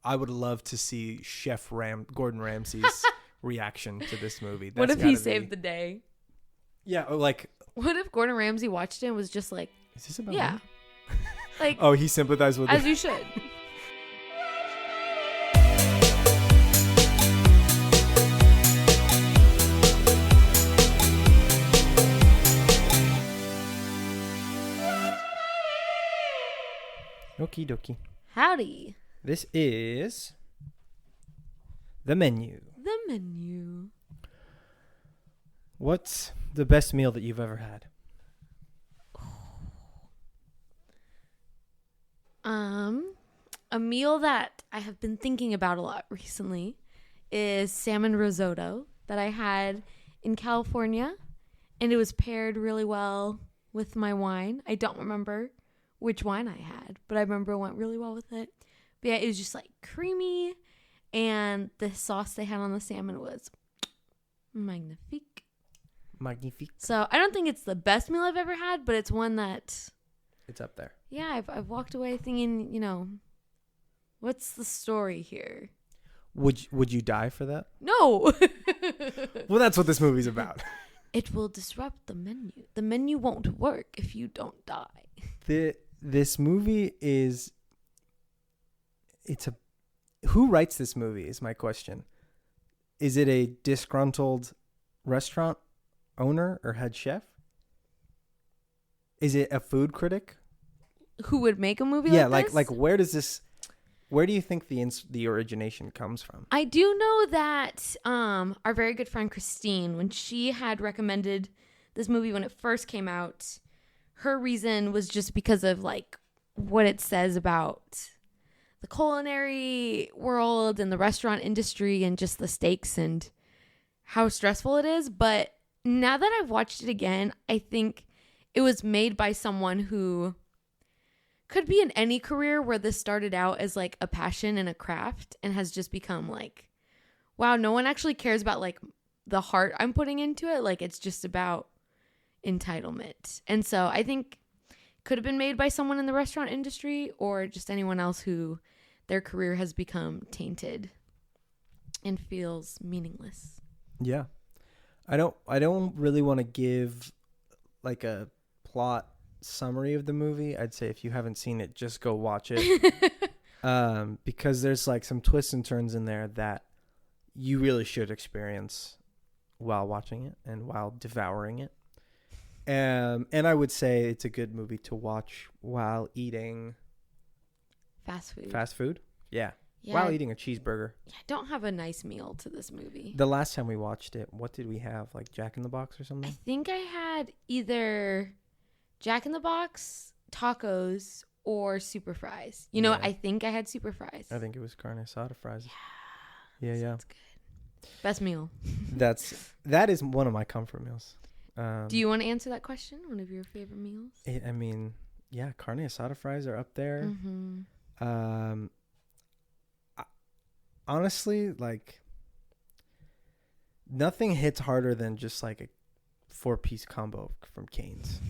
I would love to see Chef Gordon Ramsay's reaction to this movie. What if he saved the day? Yeah, or like... What if Gordon Ramsay watched it and was just like... Is this about Yeah. me? Like... Oh, he sympathized with As it. you should. Okie dokie. Howdy. This is the menu. The menu. What's the best meal that you've ever had? A meal that I have been thinking about a lot recently is salmon risotto that I had in California, and it was paired really well with my wine. I don't remember which wine I had, but I remember it went really well with it. But yeah, it was just like creamy, and the sauce they had on the salmon was magnifique. Magnifique. So I don't think it's the best meal I've ever had, but it's one that... It's up there. Yeah, I've walked away thinking, you know, what's the story here? Would you die for that? No. Well, that's what this movie's about. It will disrupt the menu. The menu won't work if you don't die. This movie is... Who writes this movie is my question. Is it a disgruntled restaurant owner or head chef? Is it a food critic? Who would make a movie Yeah, like this? like where do you think the origination comes from? I do know that our very good friend Christine, when she had recommended this movie when it first came out, her reason was just because of like what it says about the culinary world and the restaurant industry and just the stakes and how stressful it is. But now that I've watched it again, I think it was made by someone who could be in any career where this started out as like a passion and a craft and has just become like, wow, no one actually cares about like the heart I'm putting into it. Like it's just about entitlement. And so I think could have been made by someone in the restaurant industry or just anyone else who their career has become tainted and feels meaningless. Yeah. I don't really want to give like a plot summary of the movie. I'd say if you haven't seen it, just go watch it. Because there's like some twists and turns in there that you really should experience while watching it and while devouring it. And I would say it's a good movie to watch while eating fast food. Yeah. Yeah, While eating a cheeseburger. I don't have a nice meal to this movie. The last time we watched it, what did we have? Like Jack in the Box or something? I think I had either Jack in the Box, tacos, or super fries. You know, Yeah. I think I had super fries. I think it was carne asada fries. Yeah. That's good. Best meal. That is one of my comfort meals. Do you want to answer that question? One of your favorite meals? Carne asada fries are up there. Mm-hmm. Honestly, like nothing hits harder than just like a 4-piece combo from Cane's.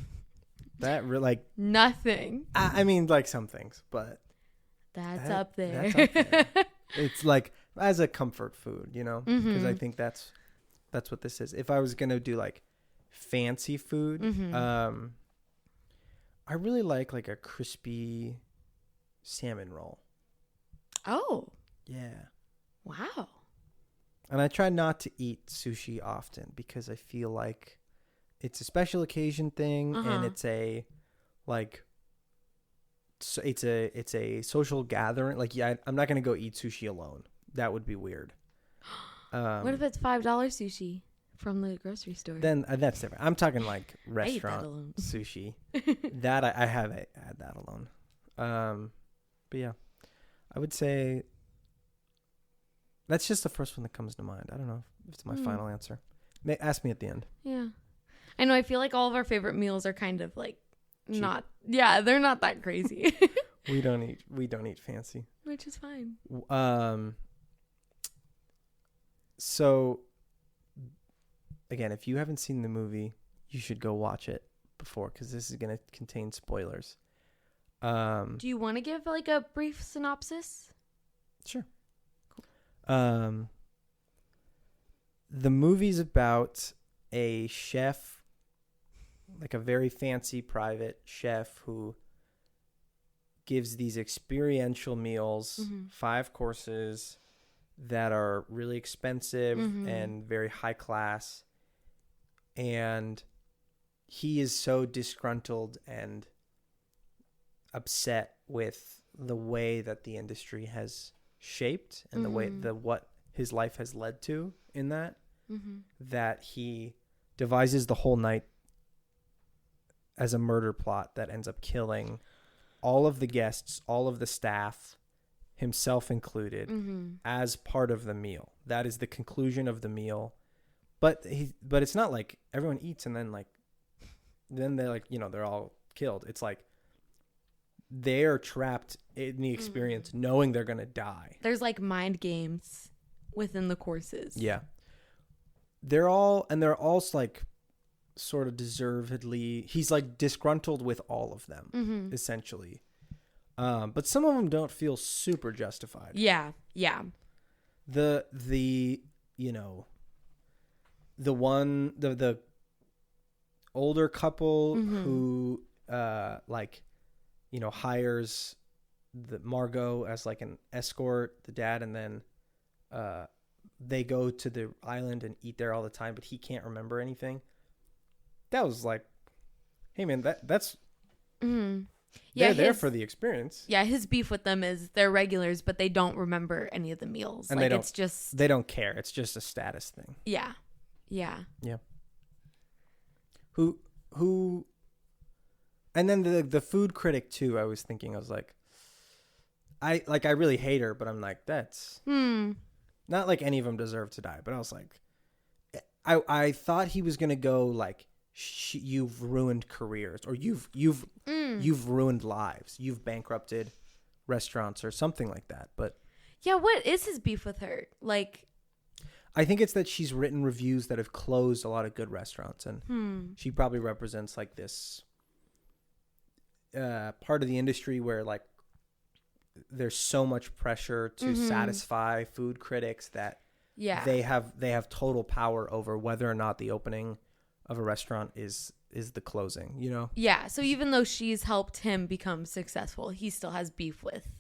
That really like nothing. I mean, like some things, but that's up there. That's up there. It's like as a comfort food, you know, because I think that's what this is. If I was gonna do like fancy food, I really like a crispy salmon roll. Oh. Yeah. Wow. And I try not to eat sushi often because I feel like it's a special occasion thing and it's a like so it's a social gathering. Like I'm not going to go eat sushi alone. That would be weird. What if it's $5 sushi from the grocery store? Then that's different. I'm talking like restaurant sushi. That I have had that alone. But yeah. I would say that's just the first one that comes to mind. I don't know if it's my final answer. Ask me at the end. Yeah. I know. I feel like all of our favorite meals are kind of like cheap. They're not that crazy. We don't eat fancy. Which is fine. So again, if you haven't seen the movie, you should go watch it before because this is going to contain spoilers. Do you want to give like a brief synopsis? Sure. The movie's about a chef, like a very fancy private chef who gives these experiential meals, 5 courses that are really expensive and very high class. And he is so disgruntled and upset with the way that the industry has shaped and the way what his life has led to in that, that he devises the whole night as a murder plot that ends up killing all of the guests, all of the staff, himself included, as part of the meal. That is the conclusion of the meal. But it's not like everyone eats and then they're like, they're all killed. It's like they are trapped in the experience knowing they're going to die. There's like mind games within the courses. Yeah. They're all like sort of deservedly, he's like disgruntled with all of them, essentially. But some of them don't feel super justified. Yeah. Yeah. The older couple who hires the Margot as like an escort, the dad, and then they go to the island and eat there all the time, but he can't remember anything. That was like, hey man, that's they're there for the experience. Yeah, his beef with them is they're regulars, but they don't remember any of the meals. And they don't care. It's just a status thing. Yeah. Yeah. Yeah. Who and then the food critic too, I was like, I really hate her, but I'm like, that's not like any of them deserve to die. But I was like, I thought he was gonna go like, you've ruined careers, or you've ruined lives, you've bankrupted restaurants or something like that. But yeah, what is his beef with her? Like, I think it's that she's written reviews that have closed a lot of good restaurants, and she probably represents like this part of the industry where like there's so much pressure to satisfy food critics that they have total power over whether or not the opening of a restaurant is the closing, Yeah. So even though she's helped him become successful, he still has beef with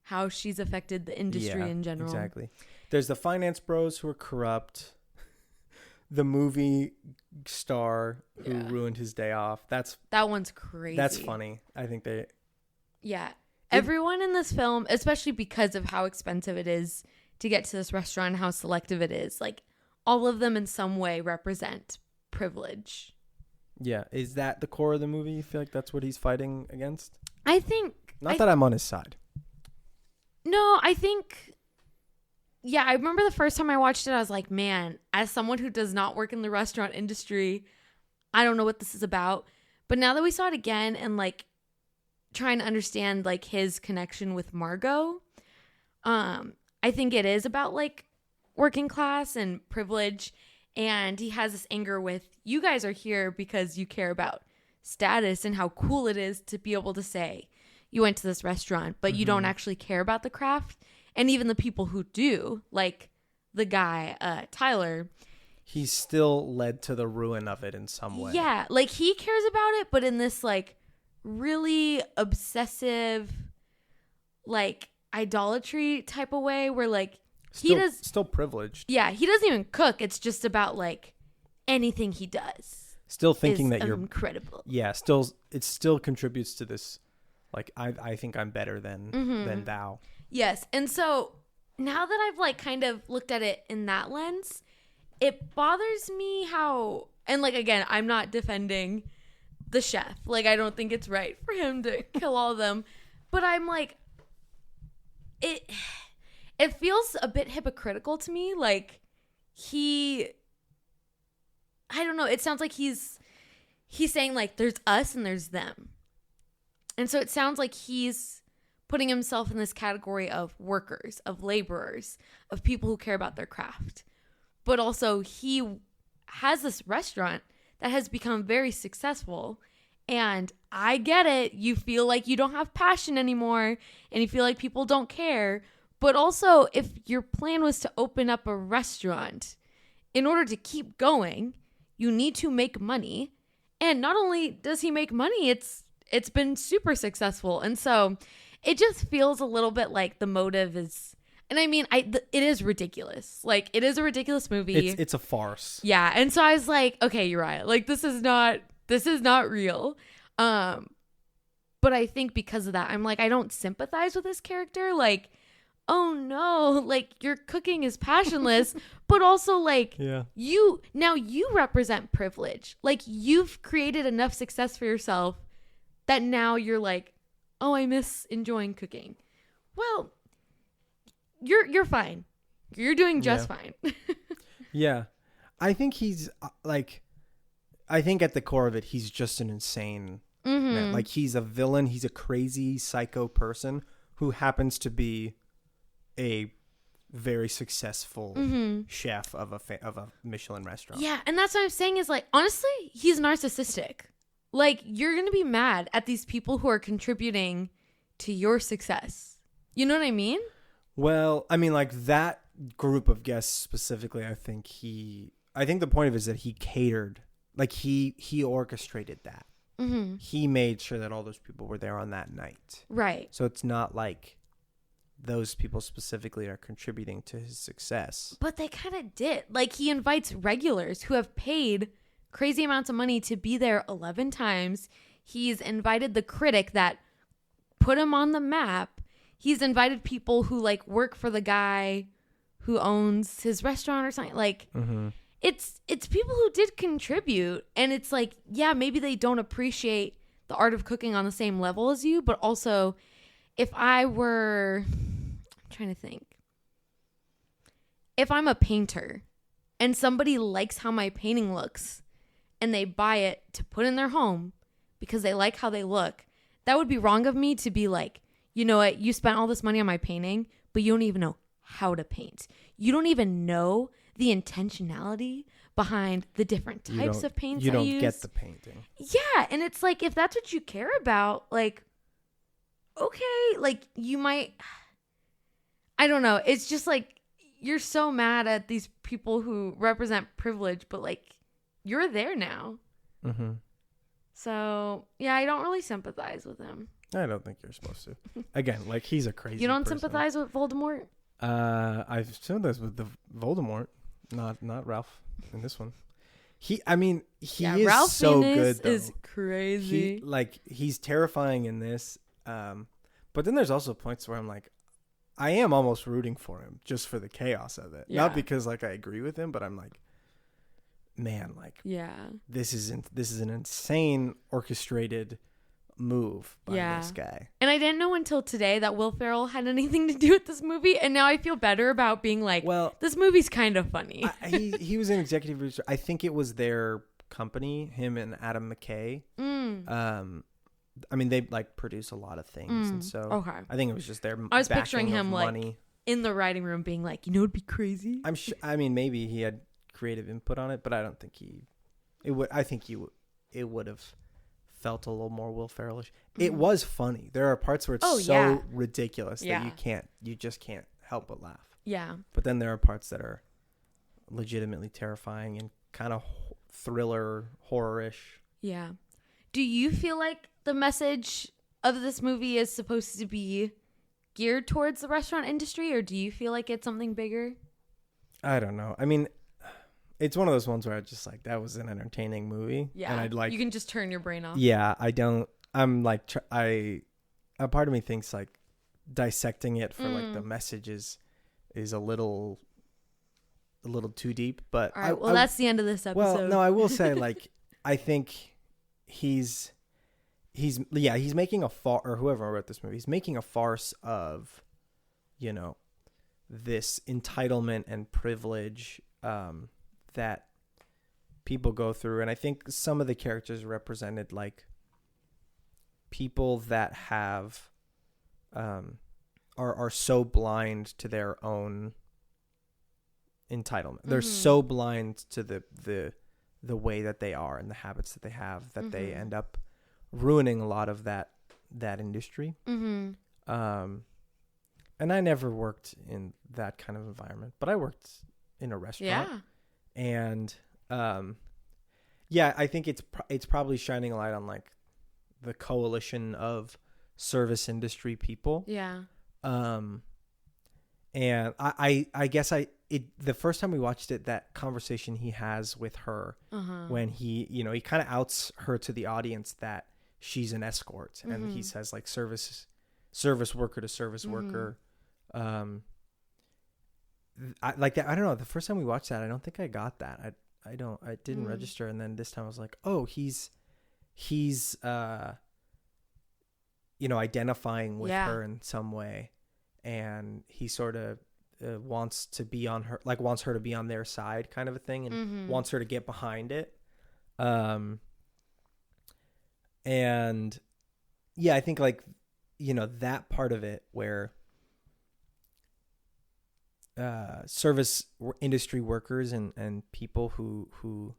how she's affected the industry in general. Exactly. There's the finance bros who are corrupt. The movie star who ruined his day off. That one's crazy. That's funny. I think they. Yeah. Everyone in this film, especially because of how expensive it is to get to this restaurant and how selective it is, like all of them in some way represent privilege. Yeah. Is that the core of the movie? You feel like that's what he's fighting against? I think. Not that I'm on his side. No, I think. Yeah, I remember the first time I watched it, I was like, man, as someone who does not work in the restaurant industry, I don't know what this is about. But now that we saw it again and like trying to understand like his connection with Margot, I think it is about like working class and privilege. And he has this anger with, you guys are here because you care about status and how cool it is to be able to say you went to this restaurant, but you don't actually care about the craft. And even the people who do, like the guy, Tyler. He's still led to the ruin of it in some way. Yeah, like he cares about it, but in this like really obsessive, like idolatry type of way where like still privileged. Yeah, he doesn't even cook. It's just about like anything he does. Still thinking that you're incredible. Yeah, it still contributes to this. Like I think I'm better than thou. Yes. And so now that I've like kind of looked at it in that lens, it bothers me how, and like, again, I'm not defending the chef. Like, I don't think it's right for him to kill all of them, but I'm like, it feels a bit hypocritical to me. Like I don't know. It sounds like he's saying like, there's us and there's them. And so it sounds like he's putting himself in this category of workers, of laborers, of people who care about their craft. But also he has this restaurant that has become very successful. And I get it. You feel like you don't have passion anymore and you feel like people don't care. But also, if your plan was to open up a restaurant, in order to keep going, you need to make money. And not only does he make money, it's been super successful. And so it just feels a little bit like the motive is, and I mean, it is ridiculous. Like, it is a ridiculous movie. It's a farce. Yeah. And so I was like, okay, Uriah, like, this is not real. But I think because of that, I'm like, I don't sympathize with this character. Like, oh no, like, your cooking is passionless, but also, like, you represent privilege. Like, you've created enough success for yourself that now you're like, oh, I miss enjoying cooking. Well, you're fine. You're doing just fine. Yeah. I think he's I think at the core of it, he's just an insane man. Like, he's a villain. He's a crazy psycho person who happens to be a very successful chef of a Michelin restaurant. Yeah, and that's what I'm saying is, like, honestly, he's narcissistic. Like, you're going to be mad at these people who are contributing to your success. You know what I mean? Well, I mean, like, that group of guests specifically, I think the point of it is that he catered, like, he orchestrated that. Mm-hmm. He made sure that all those people were there on that night. Right. So it's not like those people specifically are contributing to his success. But they kind of did. Like, he invites regulars who have paid crazy amounts of money to be there 11 times. He's invited the critic that put him on the map. He's invited people who, like, work for the guy who owns his restaurant or something. Like, it's people who did contribute. And it's like, yeah, maybe they don't appreciate the art of cooking on the same level as you. But also, if I'm trying to think. If I'm a painter and somebody likes how my painting looks and they buy it to put in their home because they like how they look, that would be wrong of me to be like, you know what, you spent all this money on my painting, but you don't even know how to paint. You don't even know the intentionality behind the different types of paints I use. You don't get the painting. Yeah, and it's like, if that's what you care about, like, okay, like, you might, I don't know. It's just like, you're so mad at these people who represent privilege, but, like, you're there now. Mm-hmm. So, yeah, I don't really sympathize with him. I don't think you're supposed to. Again, like, he's a crazy You don't person. sympathize with Voldemort? I've sympathized with the Voldemort, not Ralph in this one. He is Ralph so good, though. Is crazy. He's terrifying in this. But then there's also points where I'm like, I am almost rooting for him just for the chaos of it. Yeah. Not because, like, I agree with him, but I'm like, man, like, this is an insane orchestrated move by this guy. And I didn't know until today that Will Ferrell had anything to do with this movie, and now I feel better about being like, well, this movie's kind of funny. He was an executive producer. I think it was their company, him and Adam McKay. I mean, they, like, produce a lot of things, and so I think it was just their. I was picturing him money. Like, in the writing room, being like, you know, it'd be crazy. I mean, maybe he had creative input on it, but I don't think it would have felt a little more Will Ferrellish. It was funny. There are parts where it's ridiculous that you just can't help but laugh. Yeah. But then there are parts that are legitimately terrifying and kind of thriller, horror-ish. Yeah. Do you feel like the message of this movie is supposed to be geared towards the restaurant industry, or do you feel like it's something bigger? I don't know. I mean, it's one of those ones where I just like, that was an entertaining movie. Yeah. And I'd like, you can just turn your brain off. Yeah. I'm like, a part of me thinks like dissecting it for like the messages is a little too deep, but all right, well, that's the end of this episode. Well, no, I will say, like, I think he's making a farce, or whoever wrote this movie, he's making a farce of, you know, this entitlement and privilege that people go through. And I think some of the characters represented like people that have are so blind to their own entitlement. They're so blind to the way that they are and the habits that they have that they end up ruining a lot of that industry. And I never worked in that kind of environment, but I worked in a restaurant. Yeah. And yeah, I think it's probably shining a light on like the coalition of service industry people. Yeah. And I guess the first time we watched it, that conversation he has with her when he kind of outs her to the audience that she's an escort, and he says like service worker to service worker. I like that. I don't know. The first time we watched that, I don't think I got that. I didn't register. And then this time I was like, oh, he's identifying with her in some way. And he sort of wants her to be on their side, kind of a thing, and wants her to get behind it. And yeah, I think like, that part of it where service industry workers and people who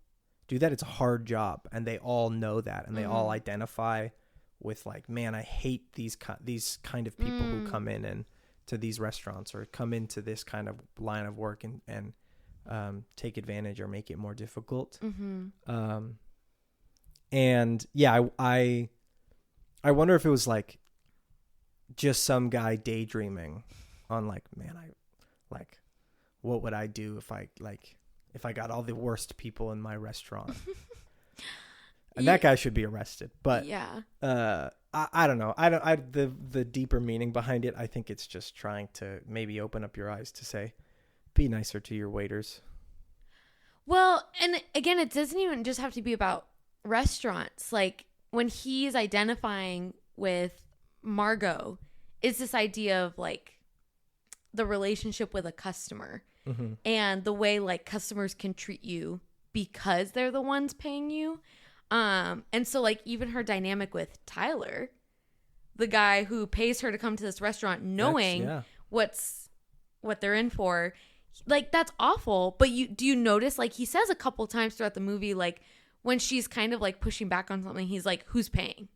do that, it's a hard job, and they all know that, and they all identify with like, man, I hate these kind of people who come in and to these restaurants or come into this kind of line of work and take advantage or make it more difficult. And yeah, I wonder if it was like just some guy daydreaming on like, man, what would I do if I got all the worst people in my restaurant? And that guy should be arrested. But yeah, I don't know. The deeper meaning behind it, I think it's just trying to maybe open up your eyes to say, be nicer to your waiters. Well, and again, it doesn't even just have to be about restaurants. Like when he's identifying with Margot, it's this idea of like the relationship with a customer and the way like customers can treat you because they're the ones paying you. And so like even her dynamic with Tyler, the guy who pays her to come to this restaurant knowing what they're in for, like that's awful. But do you notice like he says a couple times throughout the movie, like when she's kind of like pushing back on something, he's like, who's paying?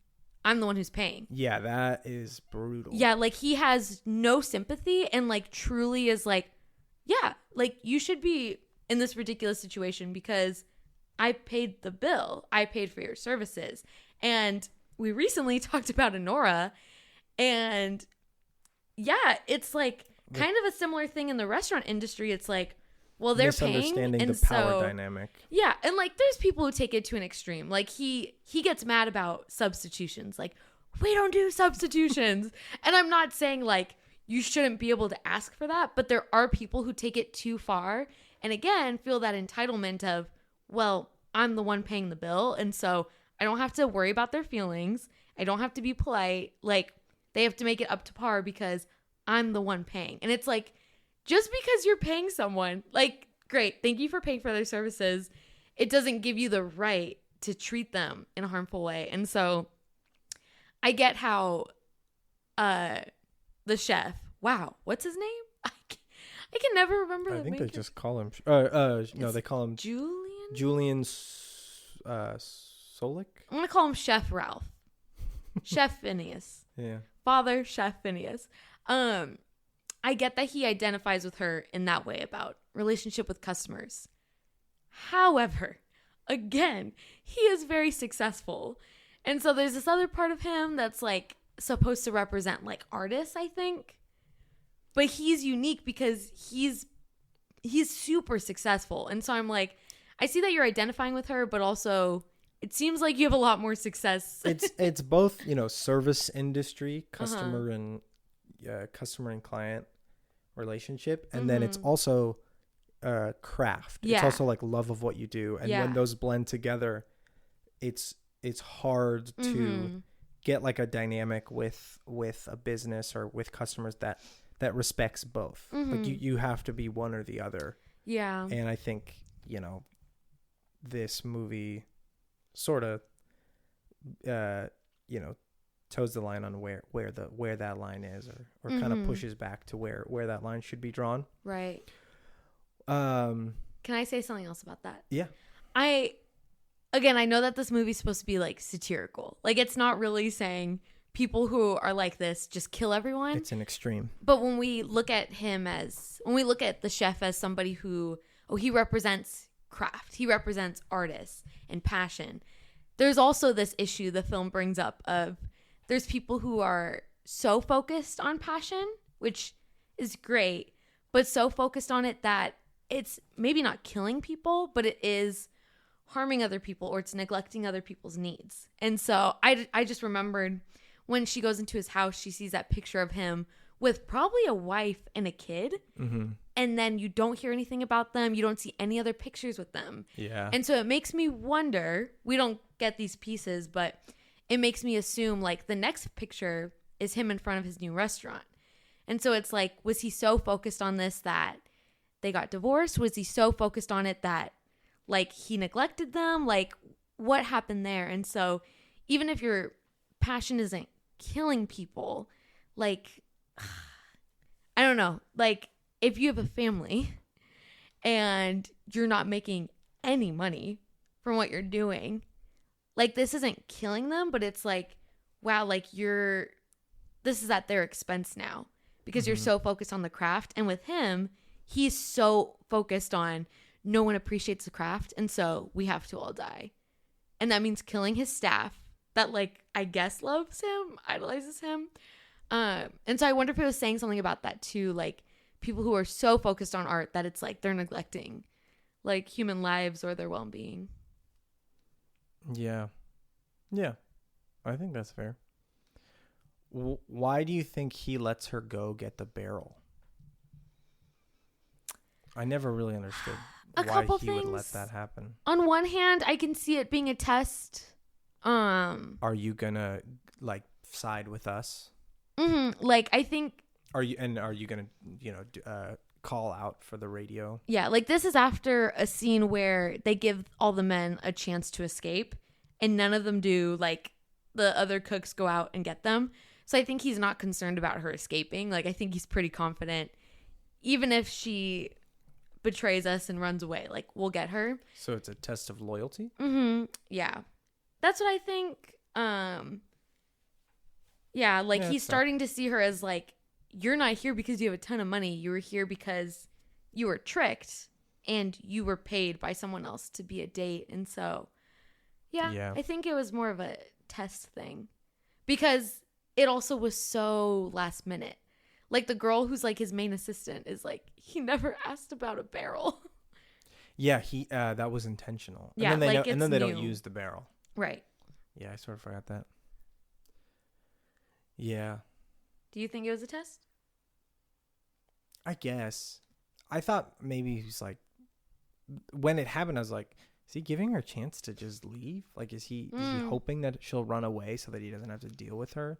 I'm the one who's paying. Yeah, that is brutal. Yeah, like he has no sympathy and like truly is like, yeah, like you should be in this ridiculous situation because I paid the bill. I paid for your services. And we recently talked about Honora, and yeah, it's like kind of a similar thing in the restaurant industry. It's like, well, they're paying, and the power dynamic. Yeah, and like there's people who take it to an extreme. Like he gets mad about substitutions. Like, we don't do substitutions. And I'm not saying like you shouldn't be able to ask for that, but there are people who take it too far and again feel that entitlement of, well, I'm the one paying the bill, and so I don't have to worry about their feelings. I don't have to be polite. Like, they have to make it up to par because I'm the one paying. And it's like, just because you're paying someone, like, great, thank you for paying for their services, it doesn't give you the right to treat them in a harmful way. And so I get how the chef, wow, what's his name? I can never remember. I think they just call him. No, they call him Julian Solik. I'm gonna call him Chef Ralph. Chef Phineas. Yeah. Father Chef Phineas. I get that he identifies with her in that way about relationship with customers. However, again, he is very successful. And so there's this other part of him that's like supposed to represent like artists, I think. But he's unique because he's super successful. And so I'm like, I see that you're identifying with her, but also it seems like you have a lot more success. It's both, service industry, customer and client relationship, and then it's also craft. Yeah. It's also like love of what you do, and when those blend together, it's hard to get like a dynamic with a business or with customers that respects both. Like you have to be one or the other. Yeah. And I think, this movie sort of toes the line on where that line is, or kind of pushes back to where that line should be drawn. Right. Can I say something else about that? Yeah. I know that this movie's supposed to be like satirical. Like it's not really saying people who are like this just kill everyone. It's an extreme. But when we look at the chef as somebody who, he represents craft, he represents artists and passion. There's also this issue the film brings up of there's people who are so focused on passion, which is great, but so focused on it that it's maybe not killing people, but it is harming other people, or it's neglecting other people's needs. And so I just remembered when she goes into his house, she sees that picture of him with probably a wife and a kid. Mm-hmm. And then you don't hear anything about them. You don't see any other pictures with them. Yeah. And so it makes me wonder, we don't get these pieces, but it makes me assume like the next picture is him in front of his new restaurant. And so it's like, was he so focused on this that they got divorced? Was he so focused on it that like he neglected them? Like what happened there? And so even if your passion isn't killing people, like, I don't know, like if you have a family and you're not making any money from what you're doing, like this isn't killing them, but it's like, wow, like this is at their expense now because you're so focused on the craft. And with him, he's so focused on no one appreciates the craft. And so we have to all die. And that means killing his staff that like, I guess loves him, idolizes him. And so I wonder if it was saying something about that too. Like people who are so focused on art that it's like they're neglecting like human lives or their well-being. Yeah. Yeah. I think that's fair. Why do you think he lets her go get the barrel? I never really understood why he would let that happen. On one hand, I can see it being a test. Are you gonna like side with us? Mm-hmm. Like I think. Are you gonna call out for the radio? Yeah, like this is after a scene where they give all the men a chance to escape, and none of them do. Like the other cooks go out and get them. So I think he's not concerned about her escaping. Like I think he's pretty confident, even if she betrays us and runs away, like we'll get her. So it's a test of loyalty? Mm-hmm. Yeah. That's what I think. Yeah, like he's starting to see her as like, you're not here because you have a ton of money. You were here because you were tricked and you were paid by someone else to be a date. And so, yeah. I think it was more of a test thing because it also was so last minute. Like the girl who's like his main assistant is like, he never asked about a barrel. Yeah, that was intentional. Yeah, and then like and then they don't use the barrel. Right. Yeah, I sort of forgot that. Yeah. Do you think it was a test? I guess. I thought maybe he's like, when it happened, I was like, is he giving her a chance to just leave? Like, is he hoping that she'll run away so that he doesn't have to deal with her?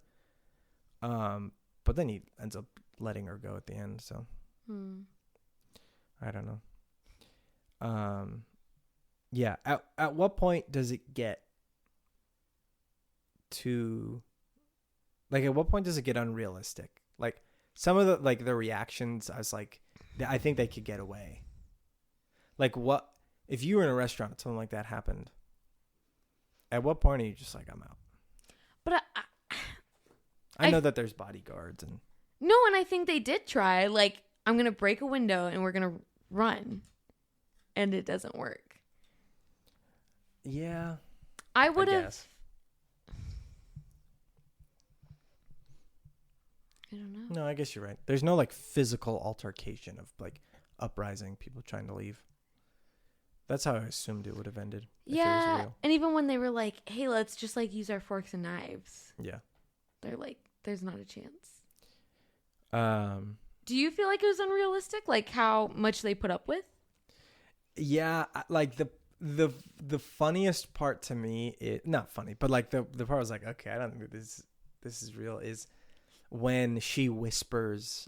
But then he ends up letting her go at the end. So I don't know. Yeah. At what point does it get to, like, at what point does it get unrealistic? Like some of the reactions, I was like, I think they could get away. Like what, if you were in a restaurant and something like that happened, at what point are you just like, I'm out? But I know that there's bodyguards and. No, and I think they did try. Like, I'm going to break a window and we're going to run. And it doesn't work. Yeah. I would have. I don't know. No, I guess you're right. There's no like physical altercation of like uprising, people trying to leave. That's how I assumed it would have ended. Yeah. If it was real. And even when they were like, hey, let's just like use our forks and knives. Yeah. They're like, there's not a chance. Do you feel like it was unrealistic? Like how much they put up with? Yeah, like the funniest part to me, not funny, but like the part I was like, okay, I don't think this is real, is when she whispers,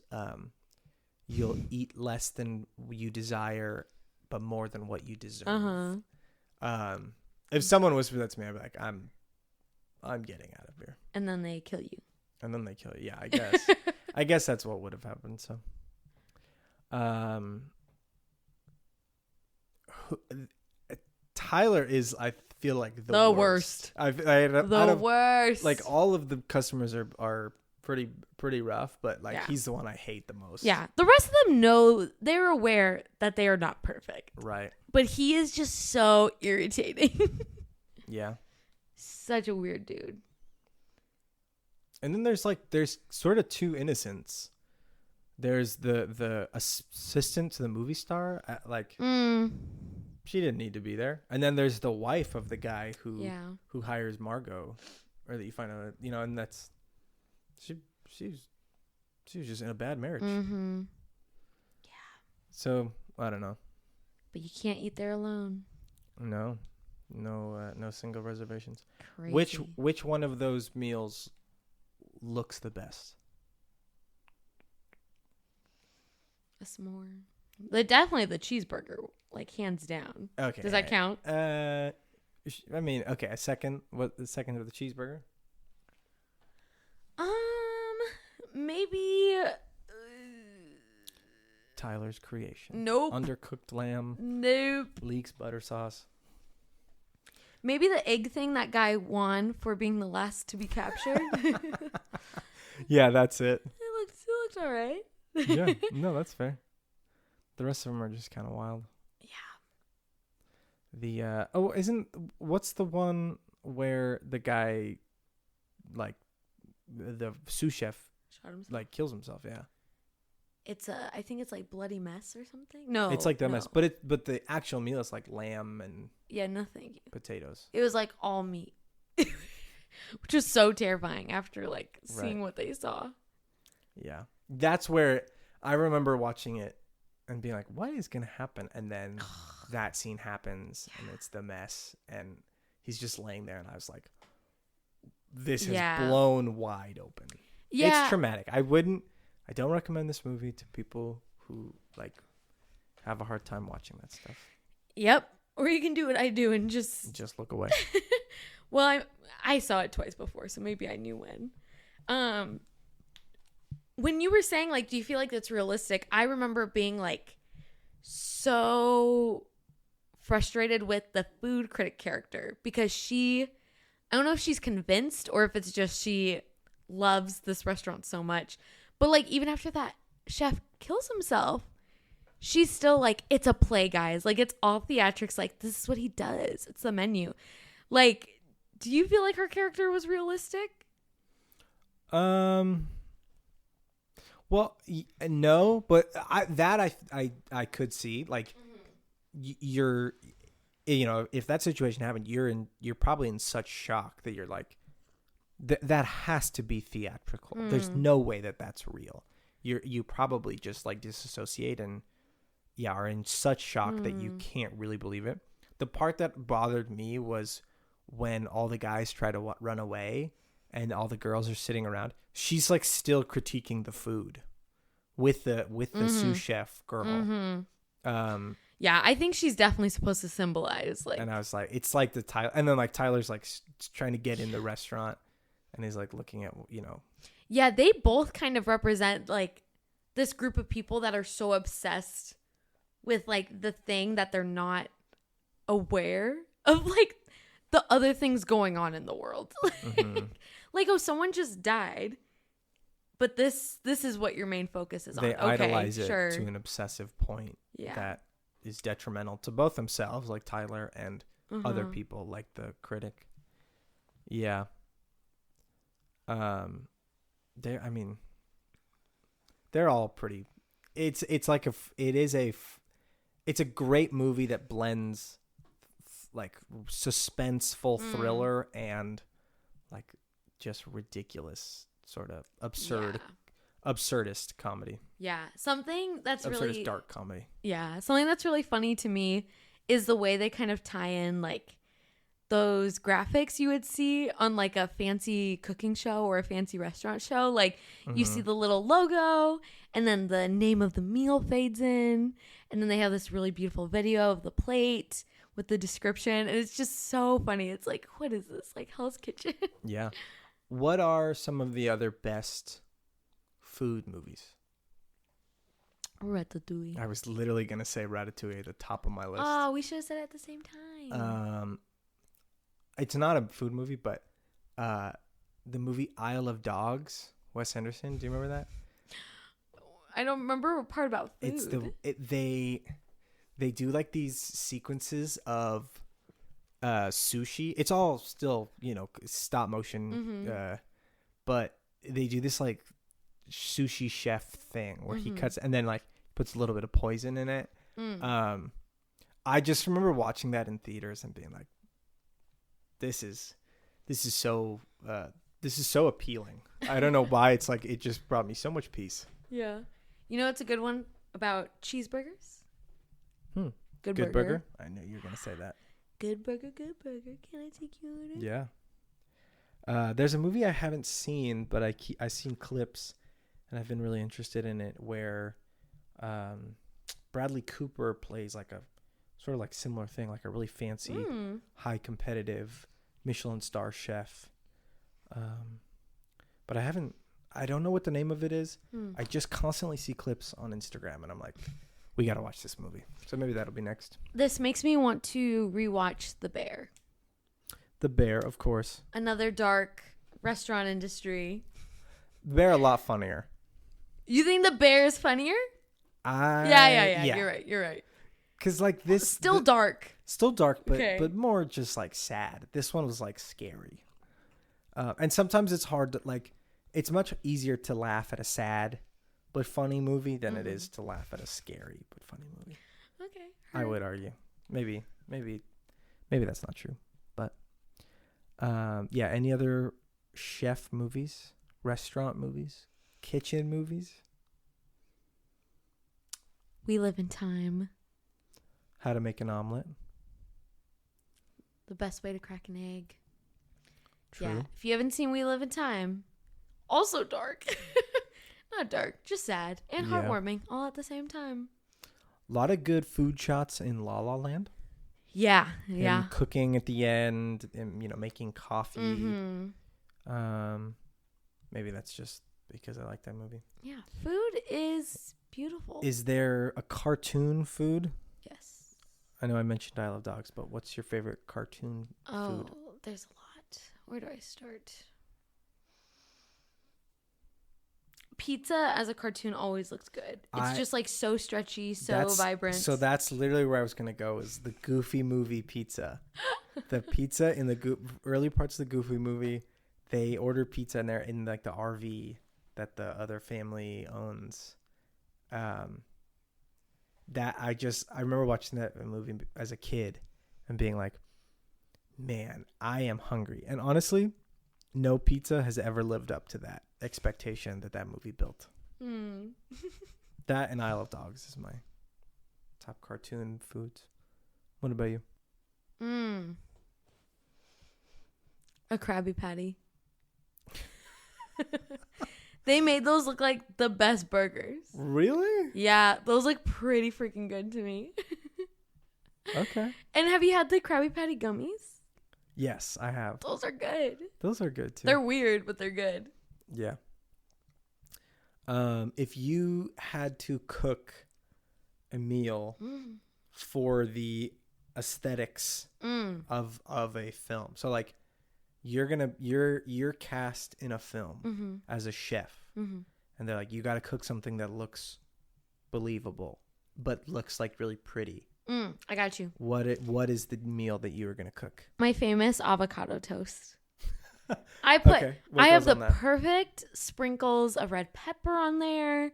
you'll eat less than you desire, but more than what you deserve. If someone whispered that to me, I'd be like, I'm getting out of here. And then they kill you. Yeah, I guess. I guess that's what would have happened. So, Tyler is, I feel like The worst. worst. I The worst. Like all of the customers are pretty rough, but like Yeah. he's the one I hate the most. Yeah. The rest of them know, they're aware that they are not perfect. Right. But he is just so irritating. Yeah. Such a weird dude. And then there's sort of two innocents. There's the assistant to the movie star, she didn't need to be there. And then there's the wife of the guy who hires Margot, or that you find out, and that's she was just in a bad marriage. Mm-hmm. Yeah. So I don't know. But you can't eat there alone. No single reservations. Crazy. Which one of those meals looks the best? A s'more. Definitely the cheeseburger, like hands down. Okay. Does that count? I mean, okay. A second. What the second of the cheeseburger? Maybe. Tyler's creation. Nope. Undercooked lamb. Nope. Leeks butter sauce. Maybe the egg thing that guy won for being the last to be captured. Yeah, that's it. It looked all right. Yeah, no, that's fair. The rest of them are just kind of wild. Yeah. What's the one where the guy, like, the sous chef, Shot himself. like, kills himself? Yeah. I think it's like bloody mess or something. No, it's like the mess, but the actual meal is like lamb and no, thank you. potatoes. It was like all meat, which was so terrifying after like seeing what they saw. Yeah, that's where I remember watching it and being like, "What is gonna happen?" And then that scene happens, and it's the mess, and he's just laying there, and I was like, "This has blown wide open." Yeah, it's traumatic. I don't recommend this movie to people who like have a hard time watching that stuff. Yep. Or you can do what I do and just look away. Well, I saw it twice before, so maybe I knew when. When you were saying like, do you feel like that's realistic? I remember being like so frustrated with the food critic character because I don't know if she's convinced or if it's just she loves this restaurant so much. But, like, even after that chef kills himself, she's still like, it's a play, guys. Like, it's all theatrics. Like, this is what he does. It's the menu. Like, do you feel like her character was realistic? Well, no, but I could see. Like, you're, if that situation happened, you're probably in such shock that you're like, that has to be theatrical. There's no way that that's real. You probably just like disassociate and are in such shock that you can't really believe it. The part that bothered me was when all the guys try to run away and all the girls are sitting around. She's like still critiquing the food with the sous chef girl. Yeah, I think she's definitely supposed to symbolize like. And I was like, it's like the Tyler, and then like Tyler's like trying to get in the restaurant. And he's like looking at, Yeah, they both kind of represent like this group of people that are so obsessed with like the thing that they're not aware of like the other things going on in the world. Like, oh, someone just died. But this is what your main focus is on. They idolize it to an obsessive point that is detrimental to both themselves, like Tyler, and other people, like the critic. Yeah. They're all pretty. It's a great movie that blends like suspenseful thriller and like just ridiculous sort of absurdist comedy. Yeah, something that's absurdist really dark comedy. Yeah, something that's really funny to me is the way they kind of tie in like those graphics you would see on like a fancy cooking show or a fancy restaurant show. Like you see the little logo and then the name of the meal fades in and then they have this really beautiful video of the plate with the description and it's just so funny. It's like, what is this? Like Hell's Kitchen? Yeah. What are some of the other best food movies? Ratatouille. I was literally going to say Ratatouille at the top of my list. Oh, we should have said it at the same time. it's not a food movie, but the movie Isle of Dogs, Wes Anderson. Do you remember that? I don't remember a part about food. It's they do like these sequences of sushi. It's all still, stop motion, but they do this like sushi chef thing where he cuts and then like puts a little bit of poison in it. I just remember watching that in theaters and being like, this is so appealing. I don't know why. It's like it just brought me so much peace. Yeah. You know, it's a good one about cheeseburgers. Good burger. I knew you were gonna say that. Good burger. Can I take you on it? Yeah. There's a movie I haven't seen, but I've seen clips, and I've been really interested in it. Where Bradley Cooper plays like a sort of like similar thing, like a really fancy, high competitive Michelin star chef. But I don't know what the name of it is. I just constantly see clips on Instagram, and I'm like, we got to watch this movie. So maybe that'll be next. This makes me want to rewatch The Bear. The Bear, of course. Another dark restaurant industry. The Bear a lot funnier. You think The Bear is funnier? Yeah. You're right. Because like this... Still dark. Still dark, but more just like sad. This one was like scary. And sometimes it's hard to like... It's much easier to laugh at a sad but funny movie than it is to laugh at a scary but funny movie. Okay. I would argue. Maybe that's not true. But yeah, any other chef movies, restaurant movies, kitchen movies? We Live in Time. How to Make an Omelet. The Best Way to Crack an Egg. True. Yeah. If you haven't seen We Live in Time, also dark. Not dark, just sad and heartwarming all at the same time. A lot of good food shots in La La Land. Yeah. And cooking at the end and, making coffee. Maybe that's just because I like that movie. Yeah. Food is beautiful. Is there a cartoon food? Yes. I know I mentioned Isle of Dogs, but what's your favorite cartoon food? Oh, there's a lot. Where do I start? Pizza as a cartoon always looks good. It's just like so stretchy, so vibrant. So that's literally where I was going to go, is the Goofy movie pizza. The pizza in the early parts of the Goofy movie, they order pizza and they're in like the RV that the other family owns. That I remember watching that movie as a kid and being like, man, I am hungry. And honestly, no pizza has ever lived up to that expectation that movie built. That and Isle of Dogs is my top cartoon foods. What about you? A Krabby Patty. They made those look like the best burgers. Really? Yeah, those look pretty freaking good to me. Okay. And have you had the Krabby Patty gummies? Yes, I have. Those are good. Those are good too. They're weird, but they're good. Yeah. If you had to cook a meal for the aesthetics of a film, so like you're cast in a film as a chef, and they're like, you got to cook something that looks believable but looks like really pretty. I got you. What is the meal that you were gonna cook? My famous avocado toast. I have the perfect sprinkles of red pepper on there.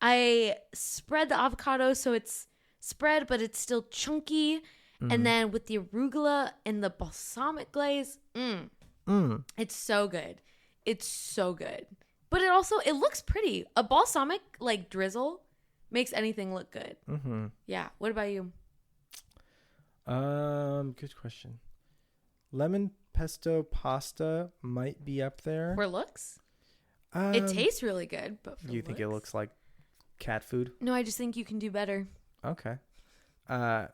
I spread the avocado so it's spread, but it's still chunky. And then with the arugula and the balsamic glaze, it's so good. It's so good. But it looks pretty. A balsamic like drizzle makes anything look good. Yeah. What about you? Good question. Lemon pesto pasta might be up there. For looks? It tastes really good, but for you think it looks like cat food? No, I just think you can do better. Okay.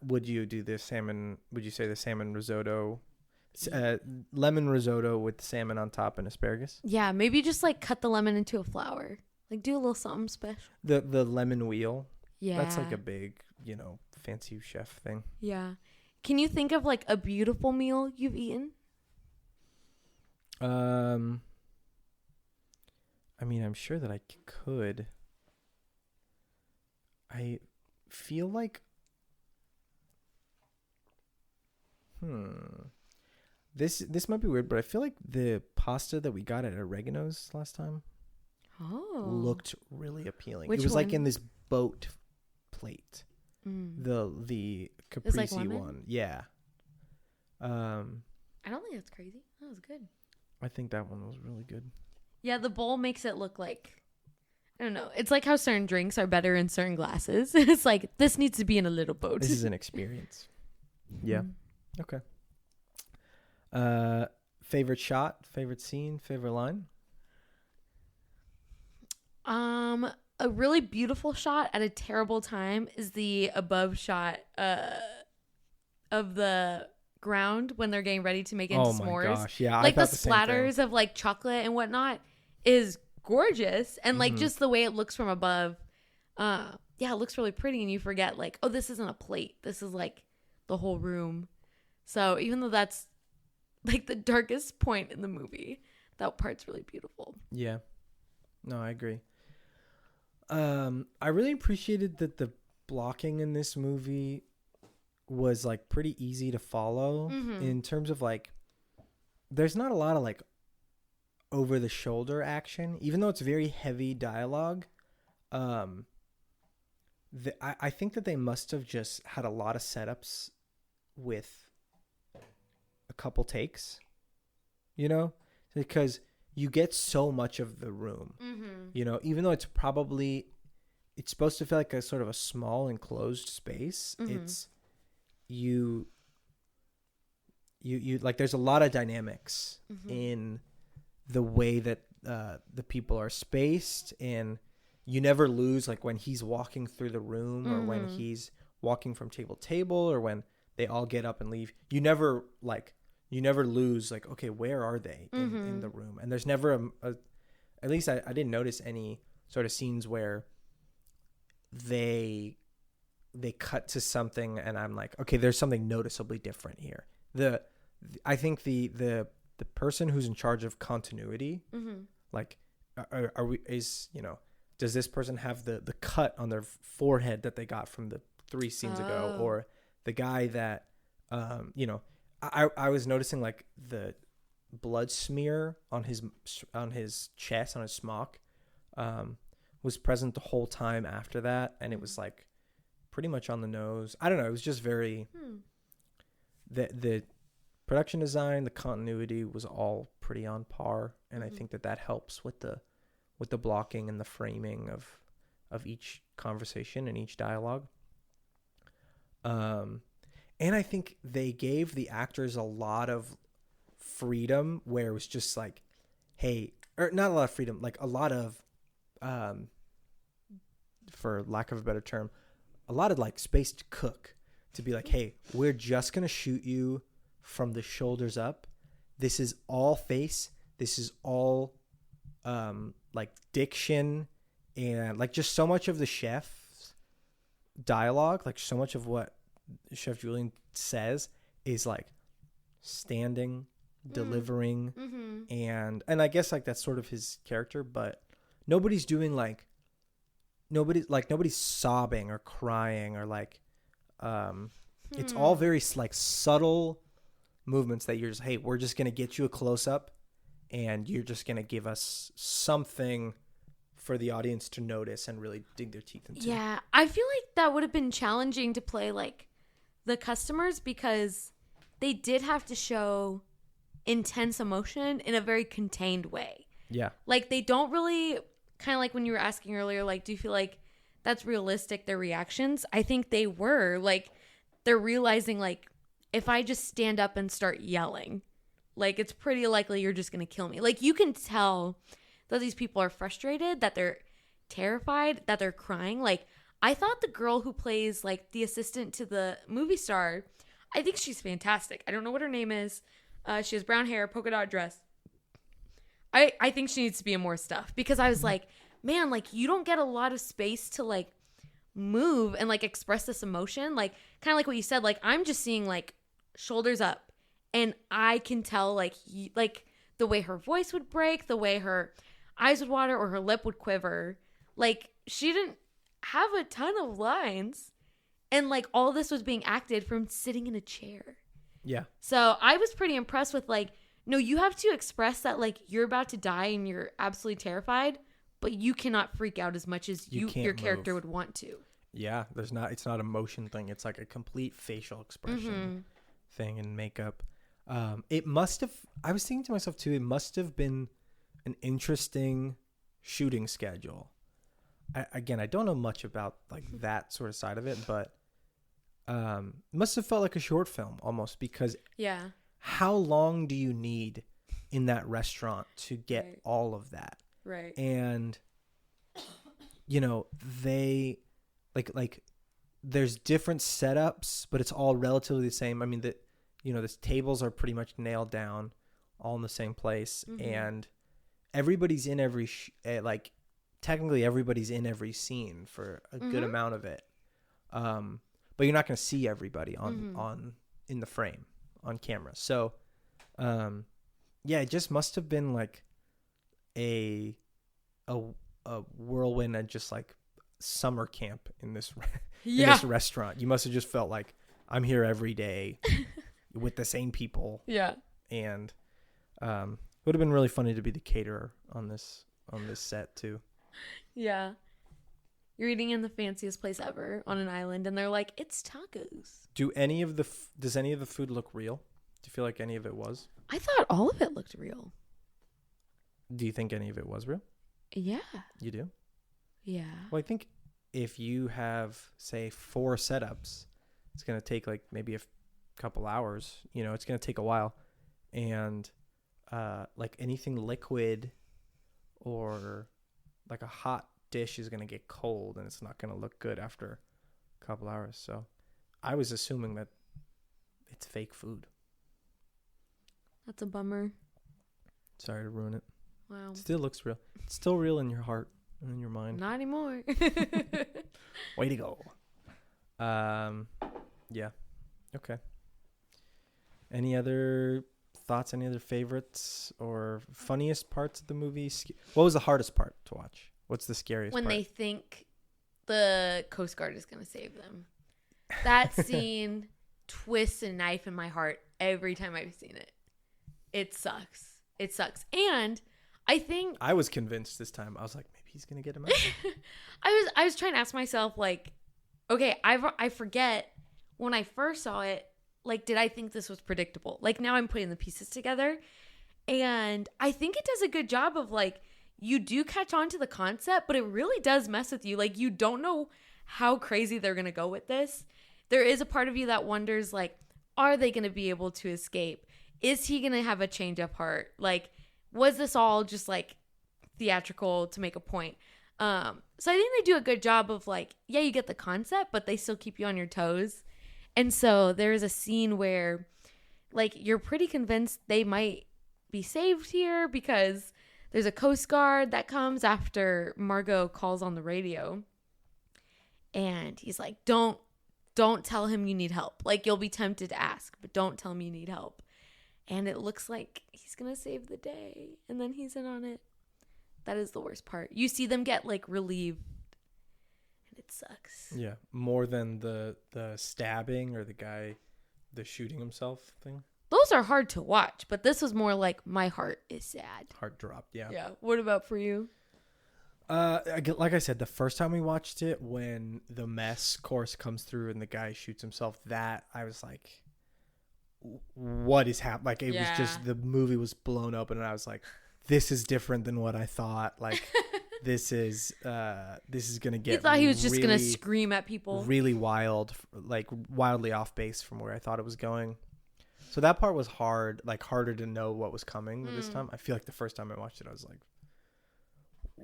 Would you do the salmon? Would you say the salmon risotto, lemon risotto with salmon on top and asparagus? Yeah, maybe just like cut the lemon into a flower. Like do a little something special. The lemon wheel. Yeah. That's like a big, fancy chef thing. Yeah. Can you think of like a beautiful meal you've eaten? Um, I mean, I'm sure that I could. I feel like, this might be weird, but I feel like the pasta that we got at Oregano's last time looked really appealing. Which it was like one? in this boat plate. The caprese lemon? one. Yeah. I don't think that's crazy. That was good. I think that one was really good. Yeah, the bowl makes it look like, I don't know. It's like how certain drinks are better in certain glasses. It's like, this needs to be in a little boat. This is an experience. Yeah. Okay. Favorite shot, favorite scene, favorite line? A really beautiful shot at a terrible time is the above shot of the ground when they're getting ready to make into s'mores. Oh my gosh, yeah. Like I the thought same thing. splatters of like chocolate and whatnot is gorgeous, and like just the way it looks from above, yeah, it looks really pretty, and you forget like, oh, this isn't a plate, this is like the whole room. So even though that's like the darkest point in the movie, that part's really beautiful. Yeah. No, I agree. I really appreciated that the blocking in this movie was like pretty easy to follow in terms of like, there's not a lot of like over the shoulder action, even though it's very heavy dialogue. I think that they must have just had a lot of setups with a couple takes, you know, because you get so much of the room, you know, even though it's supposed to feel like a sort of a small enclosed space. It's you like, there's a lot of dynamics in the way that the people are spaced, and you never lose like when he's walking through the room or when he's walking from table to table or when they all get up and leave. You never lose like, okay, where are they in the room? And there's never at least I didn't notice any sort of scenes where they cut to something and I'm like, okay, there's something noticeably different here. I think the person who's in charge of continuity, like, does this person have the cut on their forehead that they got from the 3 scenes ago, or the guy that, I was noticing like the blood smear on his chest, on his smock, was present the whole time after that, and it was like pretty much on the nose. I don't know. It was just very the production design, the continuity was all pretty on par, and I think that helps with the blocking and the framing of each conversation and each dialogue. And I think they gave the actors a lot of freedom, where it was just like, hey, or not a lot of freedom, like a lot of, for lack of a better term, a lot of like space to cook, to be like, hey, we're just going to shoot you from the shoulders up. This is all face. This is all like diction, and like just so much of the chef's dialogue, like so much of what Chef Julian says is like standing, delivering, and I guess like that's sort of his character, but nobody's sobbing or crying or like it's all very like subtle movements that you're just, hey, we're just gonna get you a close up and you're just gonna give us something for the audience to notice and really dig their teeth into. Yeah, I feel like that would have been challenging to play like the customers, because they did have to show intense emotion in a very contained way. Yeah. Like they don't really, kind of like when you were asking earlier, like, do you feel like that's realistic, their reactions? I think they were. Like, they're realizing, like, if I just stand up and start yelling, like, it's pretty likely you're just going to kill me. Like, you can tell that these people are frustrated, that they're terrified, that they're crying. Like, I thought the girl who plays, like, the assistant to the movie star, I think she's fantastic. I don't know what her name is. She has brown hair, polka dot dress. I think she needs to be in more stuff, because I was like, man, like, you don't get a lot of space to, like, move and, like, express this emotion. Like, kind of like what you said, like, I'm just seeing, like, shoulders up, and I can tell, like, the way her voice would break, the way her eyes would water or her lip would quiver. Like, she didn't have a ton of lines. And, like, all this was being acted from sitting in a chair. Yeah. So I was pretty impressed with, like, no, you have to express that, like, you're about to die and you're absolutely terrified, but you cannot freak out as much as your character would want to. Yeah, it's not a motion thing. It's like a complete facial expression thing and makeup. It must have, I was thinking to myself too, it must have been an interesting shooting schedule. I don't know much about like that sort of side of it, but it must have felt like a short film almost, because how long do you need in that restaurant to get all of that? Right. And, you know, they like there's different setups, but it's all relatively the same. I mean, the tables are pretty much nailed down, all in the same place, and everybody's in every technically everybody's in every scene for a good amount of it. But you're not going to see everybody on in the frame on camera. So, it just must have been like a whirlwind and just like summer camp in this in this restaurant. You must have just felt like, I'm here every day with the same people. Yeah. And it would have been really funny to be the caterer on this set too. Yeah. You're eating in the fanciest place ever on an island, and they're like, it's tacos. Does any of the food look real? Do you feel like any of it was? I thought all of it looked real. Do you think any of it was real? Yeah. You do? Yeah. Well, I think if you have, say, 4 setups, it's going to take like maybe a couple hours. You know, it's going to take a while. And like anything liquid or like a hot dish is going to get cold, and it's not going to look good after a couple hours. So I was assuming that it's fake food. That's a bummer. Sorry to ruin it. Wow. It still looks real. It's still real in your heart and in your mind. Not anymore. Way to go. Yeah. Okay. Any other thoughts? Any other favorites or funniest parts of the movie? What was the hardest part to watch? What's the scariest when part? they think the Coast Guard is going to save them. That scene twists a knife in my heart every time I've seen it. It sucks. It sucks. And I think I was convinced this time. I was like, maybe he's going to get him out. I was trying to ask myself, like, okay, I forget when I first saw it, like, did I think this was predictable? Like, now I'm putting the pieces together. And I think it does a good job of, like, you do catch on to the concept, but it really does mess with you. Like, you don't know how crazy they're going to go with this. There is a part of you that wonders, like, are they going to be able to escape? Is he going to have a change of heart? Like, was this all just, like, theatrical to make a point? So I think they do a good job of, like, yeah, you get the concept, but they still keep you on your toes. And so there's a scene where, like, you're pretty convinced they might be saved here because there's a Coast Guard that comes after Margot calls on the radio. And he's like, don't tell him you need help. Like, you'll be tempted to ask, but don't tell him you need help. And it looks like he's going to save the day. And then he's in on it. That is the worst part. You see them get, like, relieved. And it sucks. Yeah. More than the stabbing or the shooting himself thing. Those are hard to watch. But this was more like, my heart is sad. Heart dropped. Yeah. Yeah. What about for you? Like I said, the first time we watched it, when the mess course comes through and the guy shoots himself, that I was like, what is happening? Like, it was just, the movie was blown open, and I was like, this is different than what I thought. Like, this is gonna get. You thought he was just gonna scream at people. Really wild, like wildly off base from where I thought it was going. So that part was hard, like harder to know what was coming this time. I feel like the first time I watched it, I was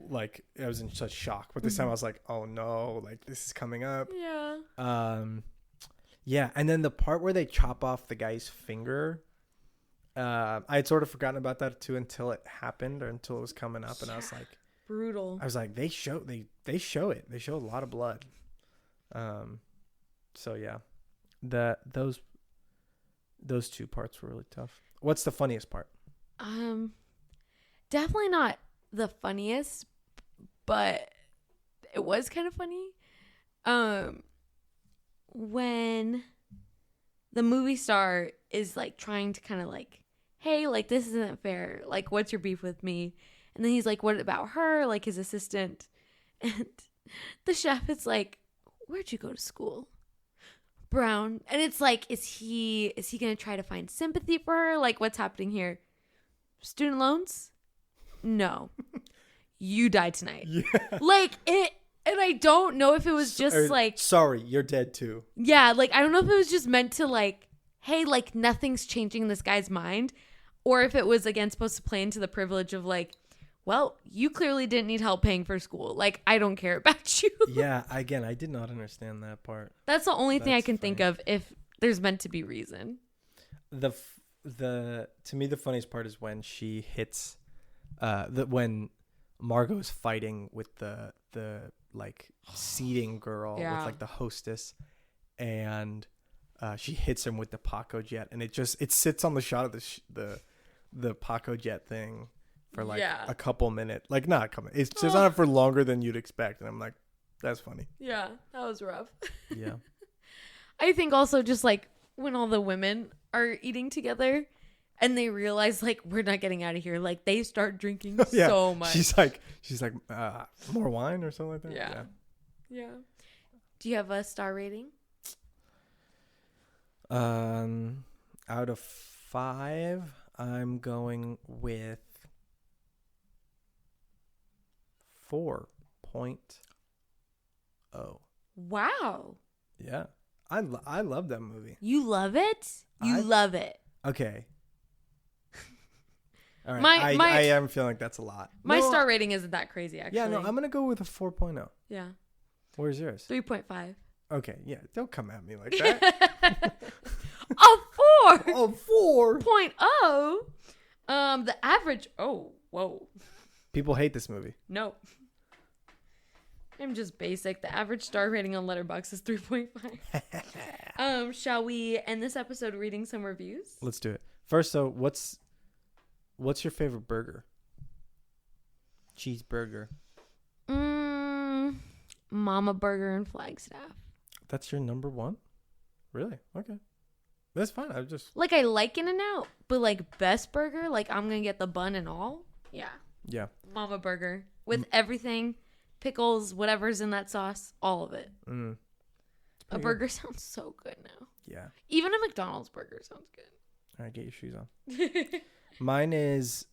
like I was in such shock. But this time I was like, oh no, like this is coming up. Yeah. Yeah, and then the part where they chop off the guy's finger, I had sort of forgotten about that too until it happened or until it was coming up, and I was like, brutal. I was like, they show it. They show a lot of blood. So yeah, those two parts were really tough. What's the funniest part? definitely not the funniest, but it was kind of funny. When the movie star is like trying to kind of like, hey, like this isn't fair. Like, what's your beef with me? And then he's like, what about her? Like his assistant. And the chef is like, where'd you go to school? Brown. And it's like, is he gonna try to find sympathy for her? Like, what's happening here? Student loans? No. You died tonight. Yeah. Like it. And I don't know if it was just like, sorry, you're dead too. yeah, like I don't know if it was just meant to like, hey, like nothing's changing this guy's mind, or if it was again supposed to play into the privilege of like, well, you clearly didn't need help paying for school. Like I don't care about you. Yeah, again, I did not understand that part. That's the only thing I can funny. think of if there's meant to be reason. The to me the funniest part is when she hits when Margot's fighting with the like seating girl with like the hostess, and she hits him with the Paco jet, and it sits on the shot of the Paco jet thing for like a couple minutes, like not a couple. It sits on it for longer than you'd expect, and I'm like, that's funny. Yeah, that was rough. Yeah. I think also just like when all the women are eating together and they realize like we're not getting out of here, like they start drinking so much. She's like more wine or something like that. Yeah. Do you have a star rating? Out of 5, I'm going with 4.0. Wow. Yeah. I love that movie. You love it? You love it. Okay. All right. I am feeling like that's a lot. My star rating isn't that crazy, actually. Yeah, no, I'm going to go with a 4.0. Yeah. Where's yours? 3.5. Okay, yeah. Don't come at me like that. A 4. A 4. 0.0. The average. Oh, whoa. People hate this movie. No. I'm just basic. The average star rating on Letterboxd is 3.5. Shall we end this episode reading some reviews? Let's do it. First, though, what's your favorite burger? Cheeseburger. Mama Burger in Flagstaff. That's your number 1? Really? Okay. That's fine. I just like I like In-N-Out, but like best burger, like I'm gonna get the bun and all. Yeah. Yeah. Mama Burger with everything, pickles, whatever's in that sauce, all of it. A burger sounds so good now. Yeah. Even a McDonald's burger sounds good. All right, get your shoes on. Mine is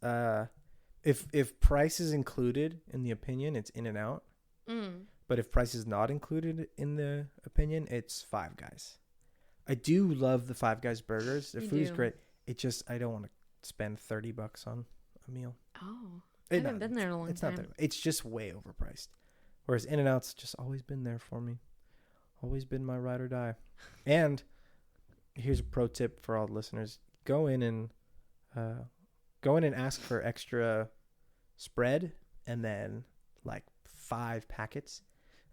if price is included in the opinion, it's In-N-Out. But if price is not included in the opinion, it's Five Guys. I do love the Five Guys burgers. Their food is great. It just, I don't want to spend $30 on a meal. Oh, I haven't been there in a long time. It's just way overpriced. Whereas In-N-Out's just always been there for me. Always been my ride or die. And here's a pro tip for all the listeners. Go in and ask for extra spread and then like 5 packets.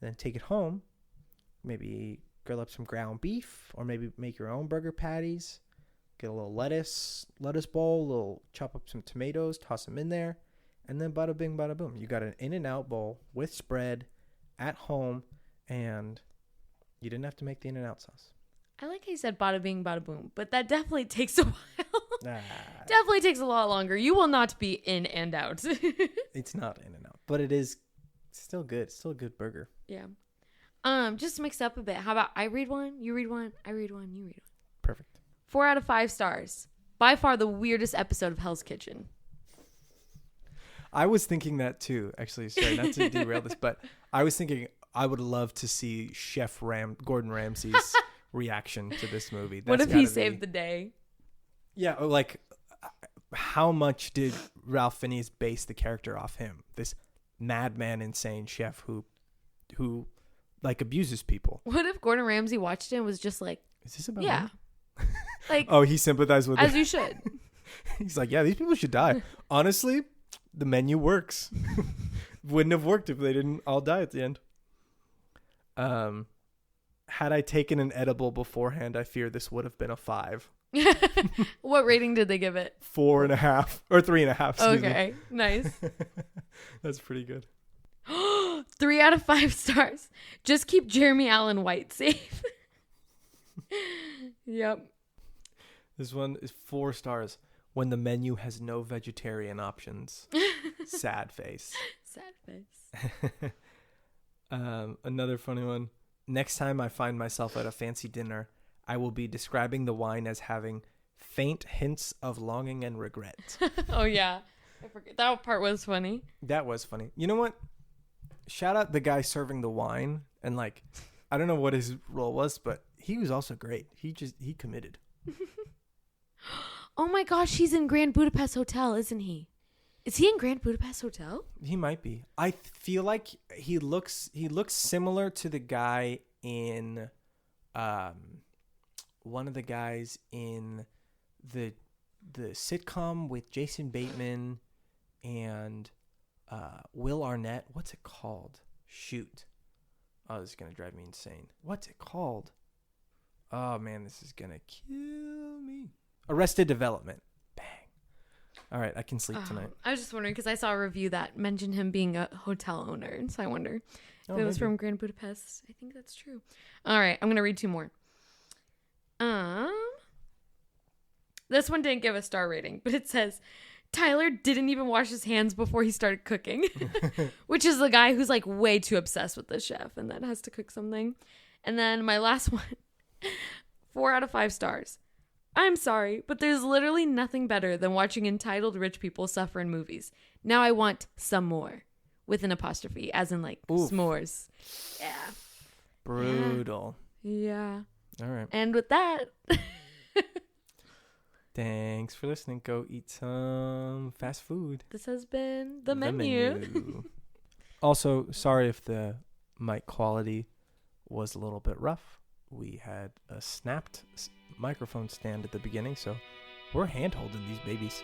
And then take it home. Maybe grill up some ground beef, or maybe make your own burger patties. Get a little lettuce bowl, chop up some tomatoes, toss them in there, and then bada bing, bada boom. You got an In-N-Out bowl with spread at home, and you didn't have to make the In-N-Out sauce. I like how you said bada bing, bada boom, but that definitely takes a while. Definitely takes a lot longer. You will not be in and out. It's not In-N-Out, but it is still good. It's still a good burger. Yeah. Just to mix up a bit. How about I read one, you read one, I read one, you read one. Perfect. 4 out of 5 stars. By far the weirdest episode of Hell's Kitchen. I was thinking that too, actually. Sorry, not to derail this, but I was thinking I would love to see Chef Gordon Ramsay's reaction to this movie. What if he saved the day? Yeah, like how much did Ralph Fiennes base the character off him? This madman, insane chef who like abuses people. What if Gordon Ramsay watched it and was just like, is this about yeah. me? Like, oh, he sympathized with as it. you should. He's like, yeah, these people should die. Honestly, the menu works. Wouldn't have worked if they didn't all die at the end. Had I taken an edible beforehand, I fear this would have been a 5. What rating did they give it? 4.5 or 3.5. Excuse Okay, nice. me. That's pretty good. 3 out of 5 stars. Just keep Jeremy Allen White safe. Yep. This one is 4 stars. When the menu has no vegetarian options. Sad face. Sad face. Another funny one. Next time I find myself at a fancy dinner, I will be describing the wine as having faint hints of longing and regret. Oh, yeah. I forget. That part was funny. That was funny. You know what? Shout out the guy serving the wine. And like, I don't know what his role was, but he was also great. He committed. Oh my gosh, he's in Grand Budapest Hotel, isn't he? Is he in Grand Budapest Hotel? He might be. I feel like he looks similar to the guy in one of the guys in the sitcom with Jason Bateman and Will Arnett. What's it called? Shoot. Oh, this is going to drive me insane. What's it called? Oh, man, this is going to kill me. Arrested Development. Bang. All right, I can sleep tonight. I was just wondering because I saw a review that mentioned him being a hotel owner. And so I wonder if it was from Grand Budapest. I think that's true. All right, I'm going to read 2 more. This one didn't give a star rating, but it says, Tyler didn't even wash his hands before he started cooking, which is the guy who's like way too obsessed with the chef and then has to cook something. And then my last one, 4 out of 5 stars. I'm sorry, but there's literally nothing better than watching entitled rich people suffer in movies. Now I want some more. With an apostrophe, as in like s'mores. Yeah. Brutal. Yeah. All right. And with that... Thanks for listening. Go eat some fast food. This has been The Menu. Also, sorry if the mic quality was a little bit rough. We had a snapped microphone stand at the beginning, so we're hand-holding these babies.